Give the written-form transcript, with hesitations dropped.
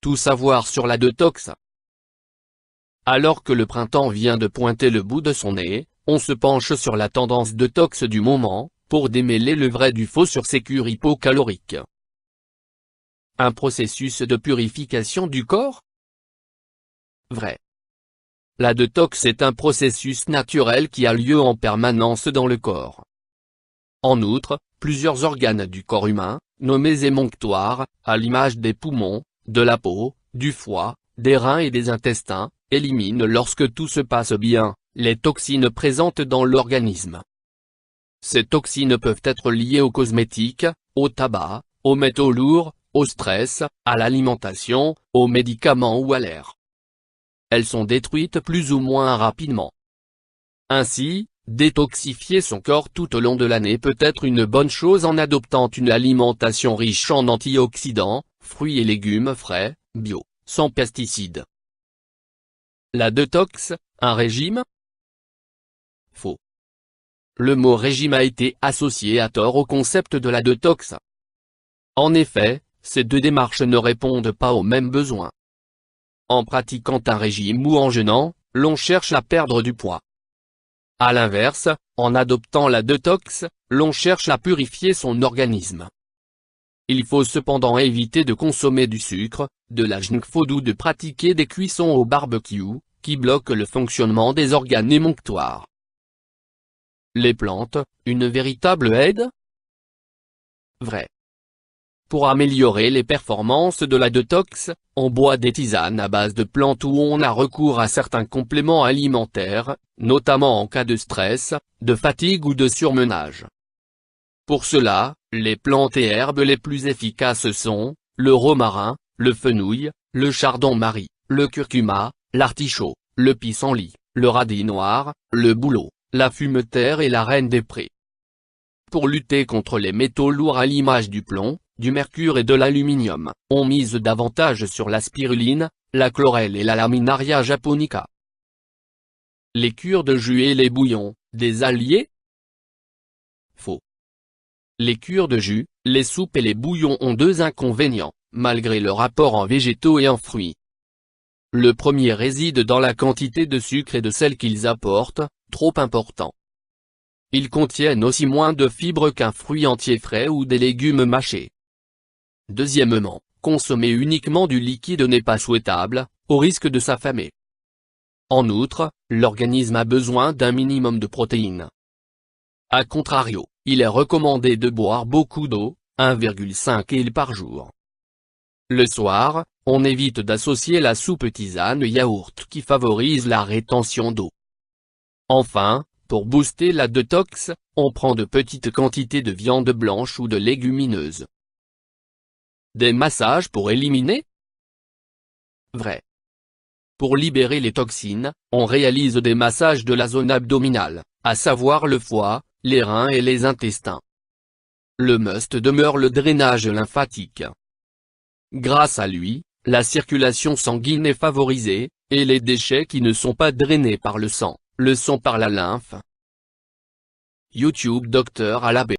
Tout savoir sur la détox. Alors que le printemps vient de pointer le bout de son nez, on se penche sur la tendance détox du moment, pour démêler le vrai du faux sur ces cures hypocaloriques. Un processus de purification du corps? Vrai. La détox est un processus naturel qui a lieu en permanence dans le corps. En outre, plusieurs organes du corps humain, nommés émonctoires, à l'image des poumons, de la peau, du foie, des reins et des intestins, éliminent lorsque tout se passe bien, les toxines présentes dans l'organisme. Ces toxines peuvent être liées aux cosmétiques, au tabac, aux métaux lourds, au stress, à l'alimentation, aux médicaments ou à l'air. Elles sont détruites plus ou moins rapidement. Ainsi, détoxifier son corps tout au long de l'année peut être une bonne chose en adoptant une alimentation riche en antioxydants, fruits et légumes frais, bio, sans pesticides. La détox, un régime? Faux. Le mot régime a été associé à tort au concept de la détox. En effet, ces deux démarches ne répondent pas aux mêmes besoins. En pratiquant un régime ou en jeûnant, l'on cherche à perdre du poids. À l'inverse, en adoptant la détox, l'on cherche à purifier son organisme. Il faut cependant éviter de consommer du sucre, de la junk food ou de pratiquer des cuissons au barbecue, qui bloquent le fonctionnement des organes émonctoires. Les plantes, une véritable aide? Vrai. Pour améliorer les performances de la détox, on boit des tisanes à base de plantes ou on a recours à certains compléments alimentaires, notamment en cas de stress, de fatigue ou de surmenage. Pour cela, les plantes et herbes les plus efficaces sont, le romarin, le fenouil, le chardon-marie, le curcuma, l'artichaut, le pissenlit, le radis noir, le bouleau, la fumeterre et la reine des prés. Pour lutter contre les métaux lourds à l'image du plomb, du mercure et de l'aluminium, on mise davantage sur la spiruline, la chlorelle et la laminaria japonica. Les cures de jus et les bouillons, des alliés? Faux. Les cures de jus, les soupes et les bouillons ont deux inconvénients, malgré leur apport en végétaux et en fruits. Le premier réside dans la quantité de sucre et de sel qu'ils apportent, trop important. Ils contiennent aussi moins de fibres qu'un fruit entier frais ou des légumes mâchés. Deuxièmement, consommer uniquement du liquide n'est pas souhaitable, au risque de s'affamer. En outre, l'organisme a besoin d'un minimum de protéines. A contrario, il est recommandé de boire beaucoup d'eau, 1,5 l par jour. Le soir, on évite d'associer la soupe tisane-yaourt qui favorise la rétention d'eau. Enfin, pour booster la détox, on prend de petites quantités de viande blanche ou de légumineuses. Des massages pour éliminer? Vrai. Pour libérer les toxines, on réalise des massages de la zone abdominale, à savoir le foie, les reins et les intestins. Le must demeure le drainage lymphatique. Grâce à lui, la circulation sanguine est favorisée, et les déchets qui ne sont pas drainés par le sang, le sont par la lymphe. YouTube Dr Alabé.